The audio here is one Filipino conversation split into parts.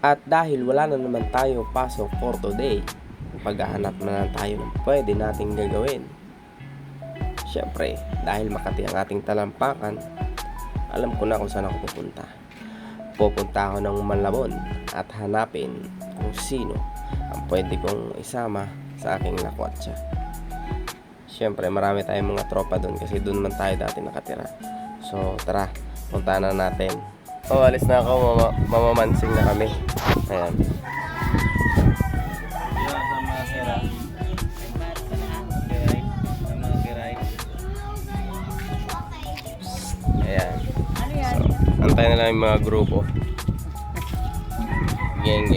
At dahil wala na naman tayong pasok for today, paghahanap na lang tayo ng pwede nating gagawin. Siyempre, dahil Makati ang ating talampakan, alam ko na kung saan ako pupunta. Pupunta ako ng Malabon at hanapin kung sino ang pwede kong isama sa aking lakwatsa. Siyempre, marami tayong mga tropa doon kasi doon man tayo dati nakatira. So, tara, punta na natin. Oh, alis na ako, mamamansing na kami. Ayan. Ayan. So, antay na lang yung mga grupo. Geng.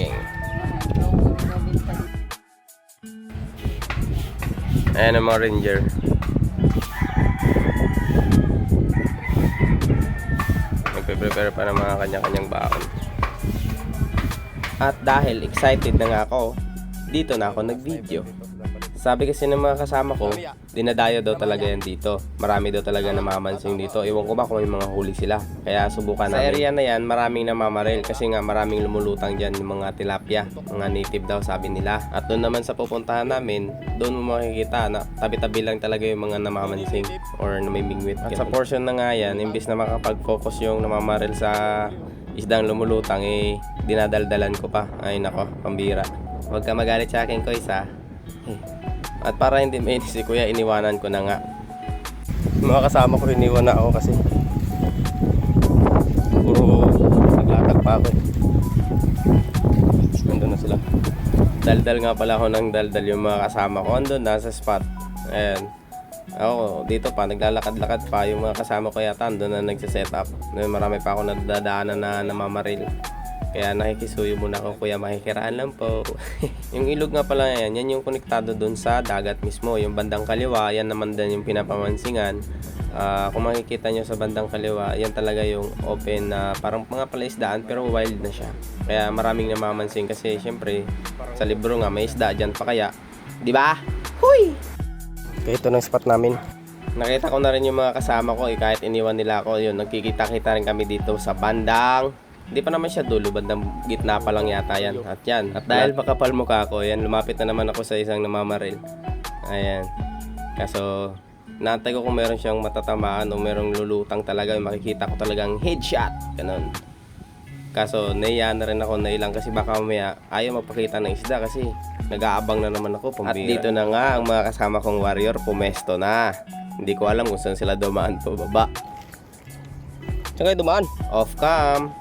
Ayan ang mga ranger. Nagpe-prepare pa ng mga kanya-kanyang baon. At dahil excited na nga ako, dito na ako nag-video. Sabi kasi ng mga kasama ko, dinadayo daw talaga yan dito. Marami daw talaga namamansing dito. Ewan ko ba kung may mga huli sila. Kaya subukan namin. Sa area na yan, maraming namamaril. Kasi nga maraming lumulutang dyan yung mga tilapia. Mga native daw sabi nila. At doon naman sa pupuntahan namin, doon mo makikita na tabi-tabi lang talaga yung mga namamansing or namimingwit. At sa portion na nga yan, imbis na makapag-focus yung namamaril sa isdang lumulutang, dinadaldalan ko pa. Ay nako, pambira. Huwag ka magalit sa akin, Koy, sa. At para hindi mainis si Kuya, iniwanan ko na nga. Mga kasama ko, iniwan na ako kasi puro naglatag pa ako. Nandun na sila. Daldal nga pala ako ng daldal yung mga kasama ko. Andun na sa spot. Ayan. Ako dito pa, naglalakad-lakad pa. Yung mga kasama ko yata andun na nagsiset-up. Marami pa ako nadadaanan na namamaril. Kaya nakikisuyo muna ako, Kuya, makikiraan lang po. Yung ilog nga pala yan yung konektado dun sa dagat mismo. Yung bandang kaliwa, yan naman din yung pinapamansingan. Kung makikita nyo sa bandang kaliwa, yan talaga yung open na parang mga palaisdaan pero wild na siya. Kaya maraming namamansing kasi syempre sa libro nga may isda dyan pa kaya. Diba? Huy! Kaya ito ng spot namin. Nakita ko na rin yung mga kasama ko kahit iniwan nila ako. Yun, nagkikita-kita rin kami dito sa bandang. Hindi pa naman siya dulo, bandang gitna pa lang yata yan. At yan. At dahil makapal mukha ko, yan, lumapit na naman ako sa isang namamaril. Ayan. Kaso, naantay ko kung meron siyang matatamaan o merong lulutang talaga. Makikita ko talagang headshot. Ganon. Kaso, naiya na rin ako na ilang kasi baka mamaya ayaw magpakita ng isda kasi nag-aabang na naman ako. Pambira. At dito na nga ang mga kasama kong warrior, pumesto na. Hindi ko alam kung saan sila dumaan po baba. Saan kayo dumaan? Off cam.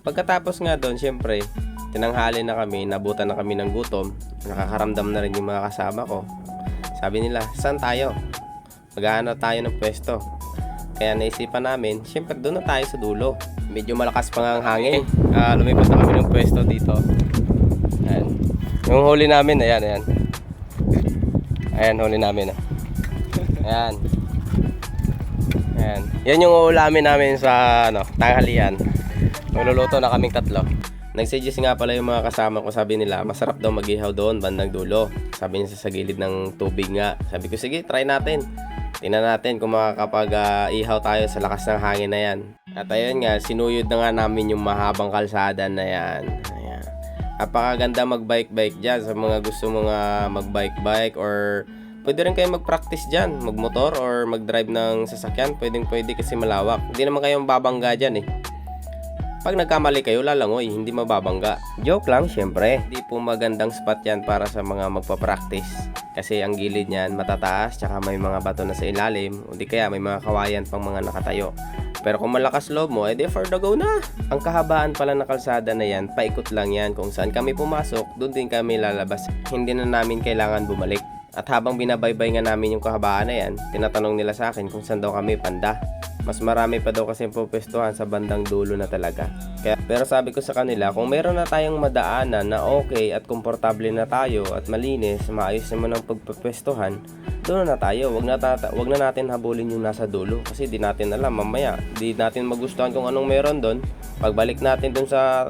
Pagkatapos nga doon, syempre, tinanghali na kami, nabutan na kami ng gutom. Nakakaramdam na rin yung mga kasama ko. Sabi nila, saan tayo? Maghahanap tayo ng pwesto. Kaya naisipan namin, syempre doon na tayo sa dulo. Medyo malakas pa nga ang hangin. Lumipat na kami ng pwesto dito. Ayan. Yung huli namin, ayan. Ayan, huli namin. Ayan. Ayan. Yan yung uulamin namin sa tanghalian. Magluluto na kaming tatlo. Nag-suggest nga pala yung mga kasama ko, sabi nila masarap daw mag-ihaw doon bandang dulo. Sabi niya sa gilid ng tubig nga. Sabi ko sige, try natin. Tingnan natin kung makakapag-ihaw tayo sa lakas ng hangin na yan. At ayun nga, sinuyod na nga namin yung mahabang kalsada na yan. Ayan. Apakaganda mag-bike-bike dyan sa mga gusto mga mag-bike-bike or pwede rin kayo mag-practice dyan, mag-motor or mag-drive ng sasakyan. Pwede kasi malawak. Hindi naman kayong babangga dyan eh. Pag nagkamali kayo, lalangoy, hindi mababangga. Joke lang, syempre. Hindi po magandang spot yan para sa mga magpa-practice. Kasi ang gilid niyan matataas, tsaka may mga bato na sa ilalim, o di kaya may mga kawayan pang mga nakatayo. Pero kung malakas loob mo, edi for the go na. Ang kahabaan pala na kalsada na yan, paikot lang yan. Kung saan kami pumasok, doon din kami lalabas. Hindi na namin kailangan bumalik. At habang binabaybay nga namin yung kahabaan na yan, tinatanong nila sa akin kung saan daw kami banda. Mas marami pa daw kasi pupwestuhan sa bandang dulo na talaga. Pero sabi ko sa kanila, kung meron na tayong madaanan na okay at komportable na tayo at malinis, maayos naman ang pagpupwestuhan, doon na tayo. Wag na natin habulin yung nasa dulo kasi di natin alam mamaya. Di natin magustuhan kung anong meron doon. Pagbalik natin doon sa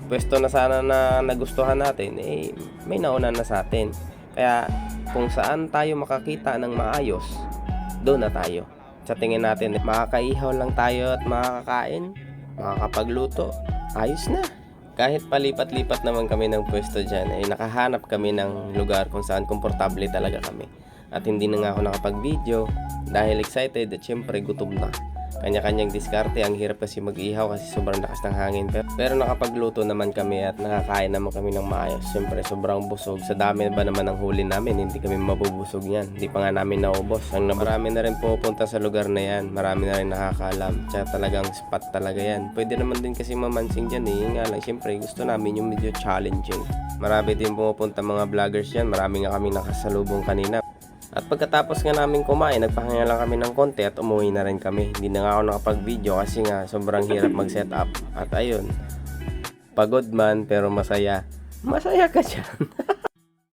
pwesto na sana na nagustuhan natin, may nauna na sa atin. Kaya kung saan tayo makakita ng maayos, doon na tayo. Sa tingin natin, makakaihaw lang tayo at makakakain, makakapagluto, ayos na. Kahit palipat-lipat naman kami ng pwesto dyan, ay nakahanap kami ng lugar kung saan komportable talaga kami. At hindi na nga ako nakapag-video dahil excited at syempre gutom na. Kanya-kanyang diskarte, ang hirap kasi mag-ihaw kasi sobrang lakas ng hangin. Pero nakapagluto naman kami at nakakain naman kami ng maayos. Syempre sobrang busog. Sa dami ba naman ng huli namin, hindi kami mabubusog yan. Hindi pa nga namin naubos. Marami na rin pupunta sa lugar na yan. Marami na rin nakakaalam. Tsaka talagang spot talaga yan. Pwede naman din kasi mamansing dyan eh. Yun nga lang, syempre gusto namin yung medyo challenging. Marami din pumupunta mga vloggers yan. Marami nga kami nakasalubong kanina. At pagkatapos nga namin kumain, nagpahinga lang kami ng konti at umuwi na rin kami. Hindi na nga ako nakapag-video kasi nga sobrang hirap mag-set up. At ayun, pagod man pero masaya. Masaya ka dyan.